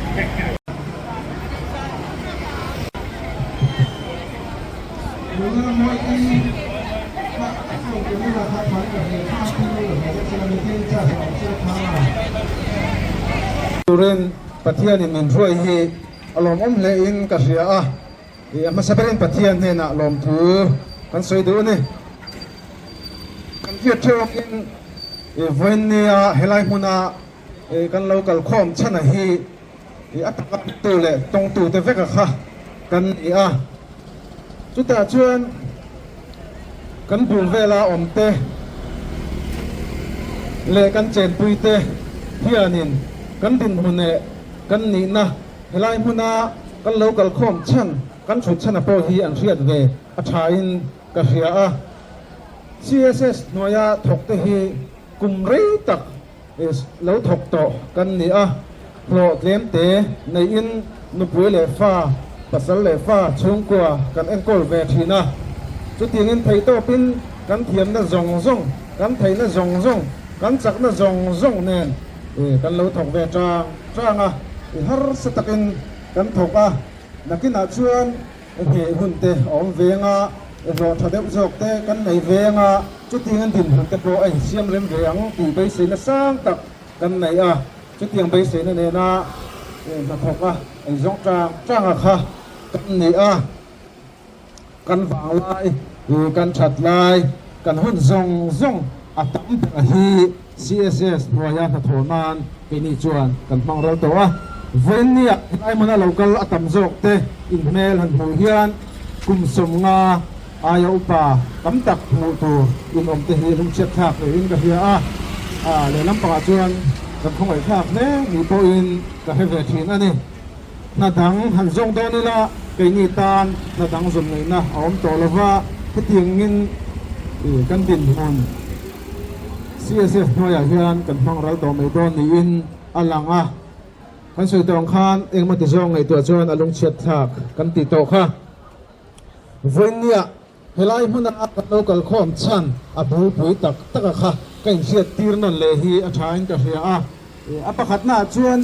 เรื่องประเทศนี่มันช่วยให้อารมณ์เลอินกับเสียมาสับเป็นประเทศเนี่ยนะลมถือกันสวยดูนี่กันเทียบเท่ากันเวนเนียเฮลัยมุนากันเรากัลคอมชนะฮีอัตกับตัวเลยตรงตัวเตเวกค่ะกันจุดแต่ชวนกันบุญเวลาอมเตเลกันเจนปุยเตเพียนินกันดินมุนเนกันนี่นะเฮลัยมุนากันเรากัลคอมชันกันชุดชนะโปฮีอันเชียดเวอัชาอินกับเสียCSS หน่วยถกเตฮีกุมรีตักแล้วถกต่อกันนี่โปรเกรมเตในอินนุปุยเลฟ้าปัสสาวะเลฟ้าชงกว่ากันเอ็นโกลเวทีนะจุดที่เงินไทยโตปินกันเทียมน่ะจงกันไทยน่ะจงกันจักน่ะจงเนี่ยกันเราถกเวจ้างฮาร์สตักินกันถกนักกินอาชวนเหหุ่นเตอมเวงรอถ้าเด็กจกเตกันในเวงจุดที่เงินถิ่นหุ่นเตโปรไอเสียมเรียมเรียงตีใบเสนสร้างตักกันในจุดที่ใบเสนเนี่ยนะนักถกไอจงจ้างค่ะกันนี่กันฝังลายกันฉัดลายกันหุ่นจงตั้มเป็นฮี CSS หน่วยงานถนนเป็นนิจวนกันฟังเราตัวเวนเนี่ยไอ้มันเราก็ตั้มจกเตอินเมลหันหูเฮียนกุมสมงาอายาอุปากำตักหูตัวอินอมเตหีลุงเช็ดทักเลยอินกับเฮียเลยน้ำปลาจวนกับของไอ้ทักเนี่ยมีโปอินกับเฮเวทีนั่นนี่นาดังหันจงตัวนี่ละไก่นีตานนาดังสมเลยนะอมตัวละว่าที่เตียงเงินกันดินหุ่น CSF หน่วยเฮียนกันฟังเราตัวไม่โดนนี่อินอลังกันสวยตรงข้านเองมาติดจงไอ้ตัวจวนอลุงเช็ดทักกันติดโตค่ะเวนเนี่ยเฮลัยมุนากันเรากัลคอมชันบุยปุยตักค่ะกันเชียตีรนั่นเลยฮีอาชาอินกับเฮียประคัดหน้าชวน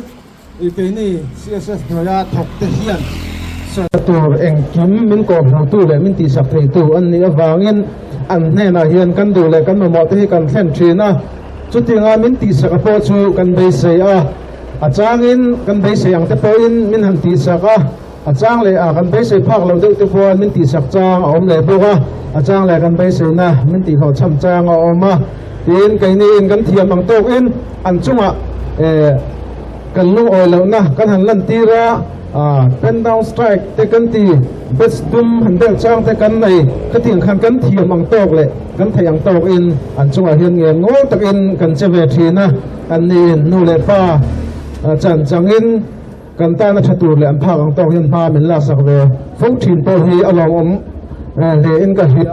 เป็นนี่ CSS หน่วยถกเทียนส่วนตัวเองกิมมินกอบหูตู้เลยมินตีสักเลยตู้อันนี้วางเงินอันแน่นาเฮียนกันดูเลยกันมาหมดที่กันแข่งชีนะจุดที่งานมินตีสักพอชูกันไปเสียอาจารย์อินกันไปเสียงแต่พออินมินหันตีสักอาจารย์เลยกันไปเสียพักเราดูตัวพอมินตีสักจางอมเลยพวกอาจารย์เลยกันไปเสียนะมินตีเขาช้ำจางอมมาอินกันนี่อินกันเทียมอังโตอินอันจุงกันลุงออยแล้วนะกันหันลันตีระเป็นดาวสไตร์แต่กันตีเบสตุมหันเดินช่างแต่กันในก็ถึงขันกันเทียมอังโตเลยกันเทียงโตอินอันจุงเฮียนเงี้ยงูตะอินกันเจเวทีนะอันนี้นูเลฟ้าจังอินกันตาณชัตุเลยอันภาคอังโตเฮียนพาเป็นลาสักเวฟุกถิ่นโตฮีอลองเลอินกันเฮีย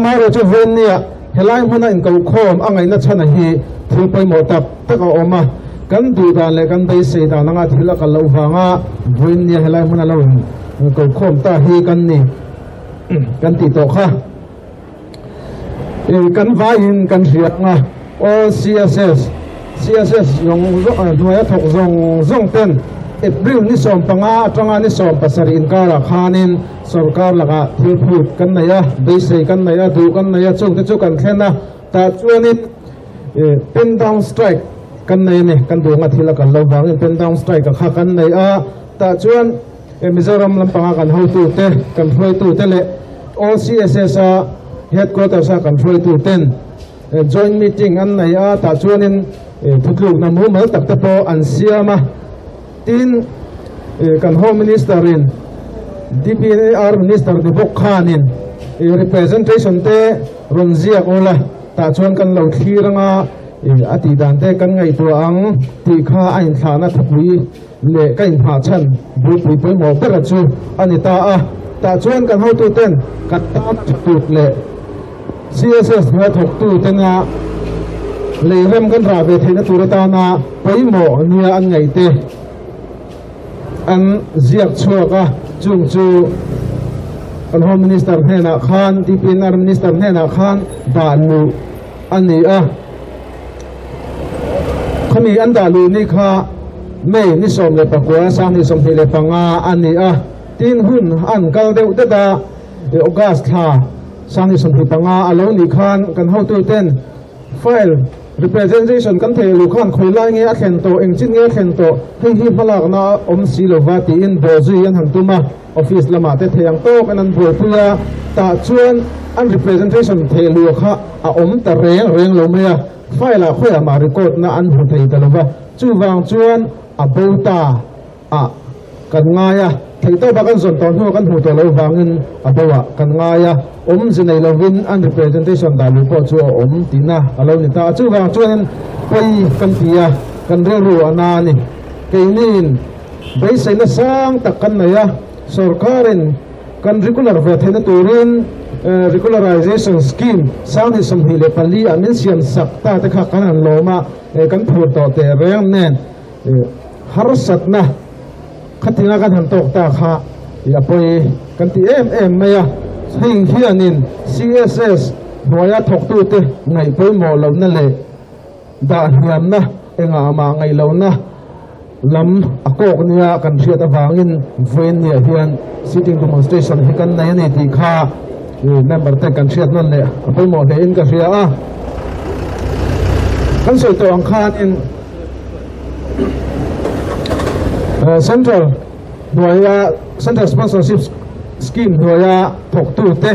มาเราจะเวนเนี่ยเฮลัยมุนาอินกับโคมอังไงนัชนะฮีถือไปหมดตับตะกอมากันดูดานเลยกันไปเสียดานังอาทิตย์ละกันเราฟังเวนเนี่ยเฮลัยมุนาเรากับโคมตาฮีกันนี่กันติดต่อค่ะกันฟ้าอินกันเสียงโอ CSS ยงหน่วยถกจงเต้นบริวนิสมปังจังนิสมปัสรินการะคานินสรการละก็ที่พูดกันไหนเบสกันไหนดูกันไหนจุกกันแค่นะแต่ชวนนี้เป็นดาวสไตร์กันไหนเนี่ยกันดูอาทิตย์ละกันเราฟังเป็นดาวสไตร์กับข้ากันไหนแต่ชวนมิโซรัมลำปางกันหูตูเต้กันช่วยตูเต้เลย OCSS headquartersกันช่วยตูเต้นjoint meeting อันไหนแต่ชวนนี้ทุกลูกนำหัวมาตักตะโพอันเสียมาทินกัน Home Minister อิน DPR Minister ดิบกขานินrepresentation เตรอนเซียโอละแต่ชวนกันเราทีรังอดีตเตกันไงตัวอังตีข้าไอ้ฐานะทุกวีเละกันหาชันบุยไปหมดเตระจูอันนี้แต่ชวนกันเข้าตู้เต้นกันตามจุดเละ CSS เมื่อถกตู้เต้นเลยเริ่มกันราเวทีนัตุรตานาไปหมอเนี่ยอันไงเตอันเสียกชัวก็จุงจูอัน Home Minister เฮนาคาน DPR Minister เฮนาคานดาลูอันนี้เขามีอันดาลูนี่ค่ะ ไม่นิสมเลยปะกัวสร้างนิสมที่เลยปังอาอันนี้ตีนหุ่นอันกัลเดวเดดาออกัสท่าสร้างนิสมที่ปังอาอารมณ์นิคานกันเข้าตัวเต้นไฟล์ representation กันเทลูกานคุยไล่เงี้ยเข็นโตเองจิ้งเงี้ยเข็นโตให้ฮิพลักนะซีโลวาตีอินโบซียันหันตุมาออฟฟิศละมาเตเทียงโตกันนั้นบัวเพื่อตาชวนอัน representation เทลูค่ะแต่เรียงลงเมียไฟละค่อยมาริโกดนะอันหัวเทตลว่าจู่วางชวนบูตากันง่ายเทโตบักันส่วนตอนหัวกันหัวตัวเราวางเงินบัวกันง่ายสิในเราวินอัน representation ดาลูกพ่อชัวตีน่ะเราเนี่ยตาจู่วางชวนไปกันเทียกันเรื่องรัวนานี่เกี่ยนินไปใส่ละสร้างตะกันเนี่ยสรการินกัน regular เวทเนตูรินregularization scheme สร้างที่สมหิเลปลีมินเซียนสักตาตะขักกันโลมากันพูดต่อแต่เรื่องนั้นฮาร์สัตนะขัดที่นักการตกตาค่ะอย่าไปกันที่ไม่สิ่งที่นิน CSS หัวยาถกตู้เตไงไปหมอเรานั่นเลยด่าเหียมนะมาไงเรานะลำกอกเนี่ยกันเชียตะวางินเวนเนี่ยเฮียน sitting demonstration ให้กันในนี่ตีค่าแม่บัตรแต่กันเชียนั่นเลยไปหมอเห็นกันเชียกันส่วนตัวอังคารin Central หน่วยว่า Central Sponsorship Scheme หน่วยว่าถกตู้เต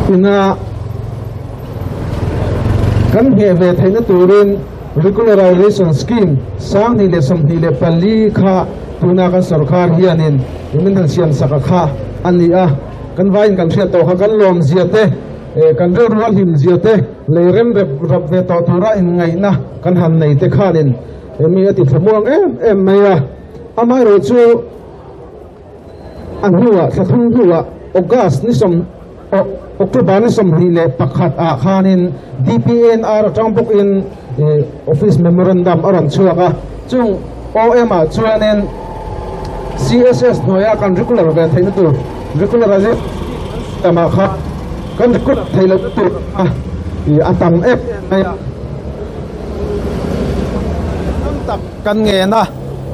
อินากันเหตุเทนตูริน regularization scheme สร้างนิเลสมนิเลปลีค่ะตุนากันสรคารเฮียนินมันทั้งเสียนสักค่ะอันนี้กันไว้กันเชียโตค่ะกันลมเสียเตกันเรื่องรักหิมเสียเตเลยเริ่มรับเวทตัวระอินไงนะกันหันในเตขานินมีอติสมวงไม่ไม่รู้จู่อันหัวสะทุ่งหัวออกัสนิสมออกบานิสมฮิเลปักขัดอาคานิน DPNR จังปุกอินOffice Memorandum อรันชัวกะจุง OM ชวนนิน CSS หน่วยกัน regular เวทให้ตัว regularization แต่มาค่ะกัน regular ให้เราตัวอันตั้งไม่ตักกันเงินนะ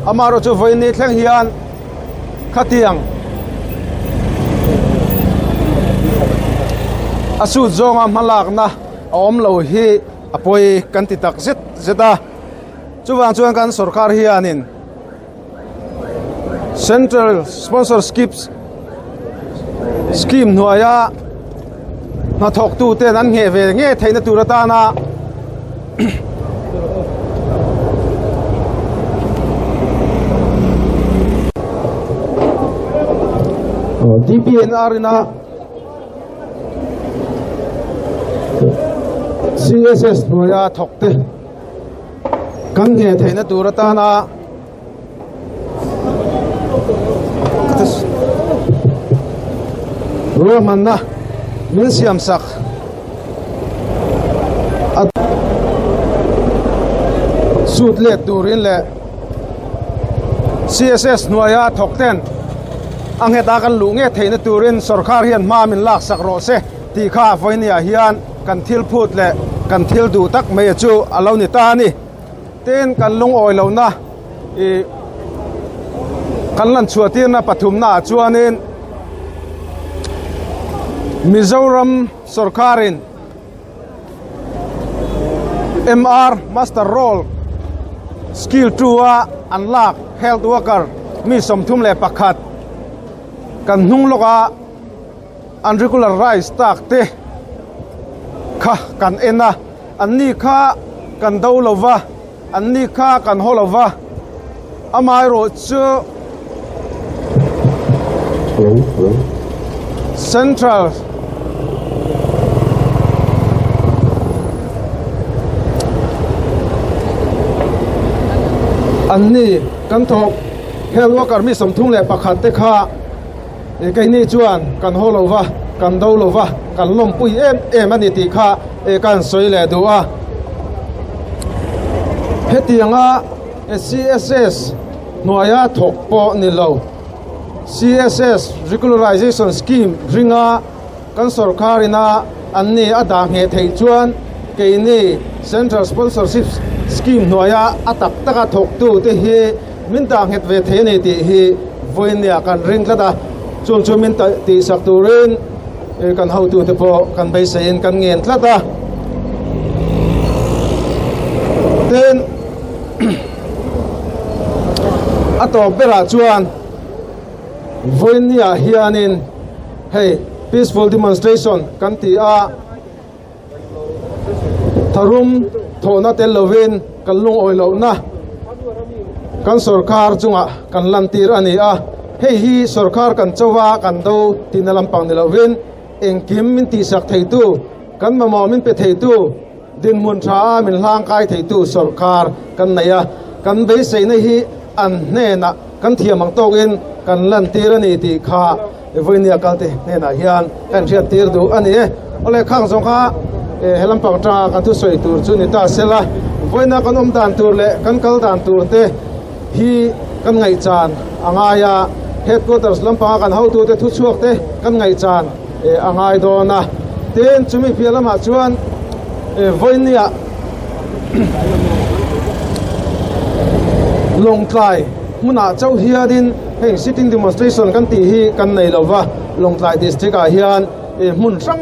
อามาเราจะไว้ในแท่งเฮียนขัดเตียงสูดจงมาหลักนะอมเราฮีอภัยกันติตักเจตาจู่วางชวนกันสรคารเฮียนิน Central Sponsor Scheme หน่วยนาถกตู้เต้นั้นเงี้ยเวเงี้ยไทยนตุรตานะDPNR นะ CSS หน่วยถกเตกันเงี้ยไทยนตุรตานะรู้มันนะมินเซียมสักสูตรเล็ดดูรินเล่ CSS หน่วยถกเต้นอังเหตุการณ์ลุงเงเทนตูรินสรคารเฮียนมามินลักสักโรเซตีข้าไฟเนี่ยเฮียนกันทิลพูดเล่กันทิลดูตักไม่จูอาเลานิตานี่เต้นกันลงออยเหล่านะกันลันชัวตีนะปฐุมนาจวนินมิโซรัมสรคาริน MR Master Role Skill 2 Unlock Health Worker มีสมทุมเล่ปักขัดกันนุ่งโลกunregularized ตักเตะค่ะกันนะอันนี้ค่ะกันดาวลวะอันนี้ค่ะกันฮอลวะอามาโรจู Centralอันนี้กันทกเฮลวการมีสมทุงเล่ปักขัดเตะค่ะไอ้นี่จวนกันฮอลวะกันดาวลวะกันลมปุยมันนี่ตีค่ะกันสวยเล่ดูเฮตียงCSS หน่วยถกปอนี่เรา CSS regularization scheme ริงกันสรคารินาอันนี้อดางเหตุให้จวนเกนี่ Central Sponsorship scheme noya atak taka thok tu te hi min dang het ve the nei ti hi voinia kan ring tlada chung min ti sak turin kan how tu te po kan bai sein kan ngen tlada ten ato bera chuan voinia hianin hey peaceful demonstration kan ti a tharum thona tel lovin kan lung oi lo na kan sarkar chunga kan lantir ani a hei hi sarkar kan chowa kan do tinalam pang nilovin engkim min ti sak theitu kan mamo min pe theitu din mun tha min hlang kai theitu sarkar kan naya kan be sei nei hi an ne na kan thiamang tokin kan lantir ani ti kha voinia kalte ne na hian kan thiat tir du ani ole khang song kha helam pang tra kan tu soi tur chu ni ta sela voina kan dan tur le kan kal dan tur te hi kan ngai chan angaya headquarters lampang kan how tu te thu chuak te kan ngai chan angai do na ten chumi pialama chuan voinia long tlai muna chau hiadin hei sitting demonstration kan ti hi kan nei lova long tlai district a hian mun sang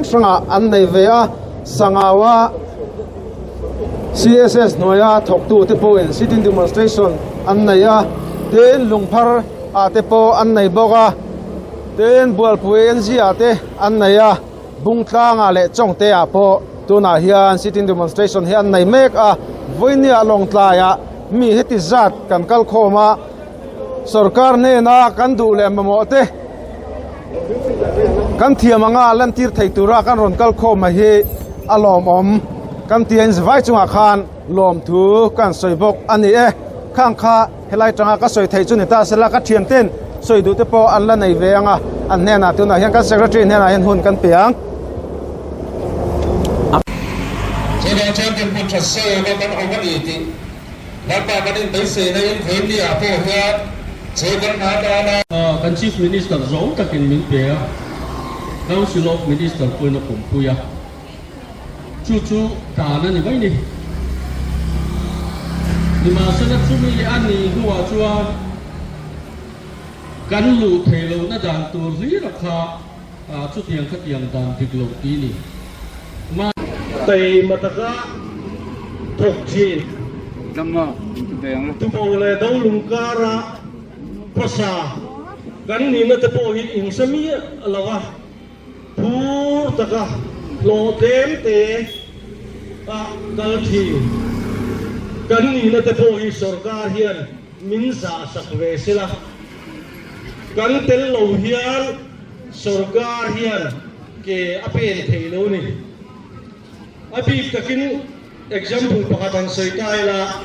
an nei ve a sangawa CSS noya thok tu te po in sitting demonstration an nei a ten lungphar a te po an nei boka ten bualpui NG a te an nei a bungtlanga le chongte a po tuna hian sitting demonstration hi an nei mek a voinia long tlaya mi heti zat kan kal khoma sarkar ne na kan du le mamo te kan thiamanga lantir theitura kan ron kal khoma hi alom om kan tien vai chunga khan lom thu kan soibok ani khang kha helai tanga ka soi thei chu ni ta sela ka thiam ten soi du te po an la nei ve anga an ne na tu na hian kan secretary ne na hian hun kan piang Saya champion pun terasa bahkan orang itu, bapa kadin terasa dengan ini apa ya, saya kan ada. Kan Chief Minister Zong takin minpea, Council of Minister pun nak kumpuya. Cucu tanah ni baik ni. Di masa nak cumi lian ni dua cuan, kan lu thelo na dan tu rakha, cuti yang ketiang dan tiglok ini. Tay mataka thok chin Lama deng tumo le daw lungkara pasa kan ni na te po hi ing sami alawa pur taka lo tem te dal thi kan ni na te po hi sarkar hian min sa sakwe sila kan tel lo hian sarkar hian ke apen theilo ni Abi takin example pakatan sa itaila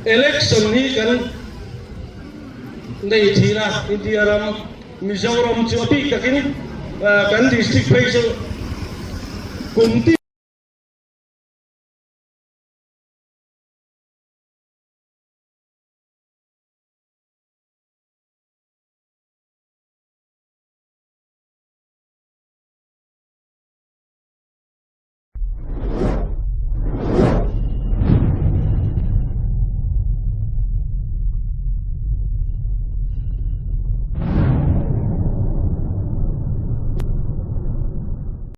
election ni kan naithila Indiaram Mizoram chu abi takin kan district facial kunti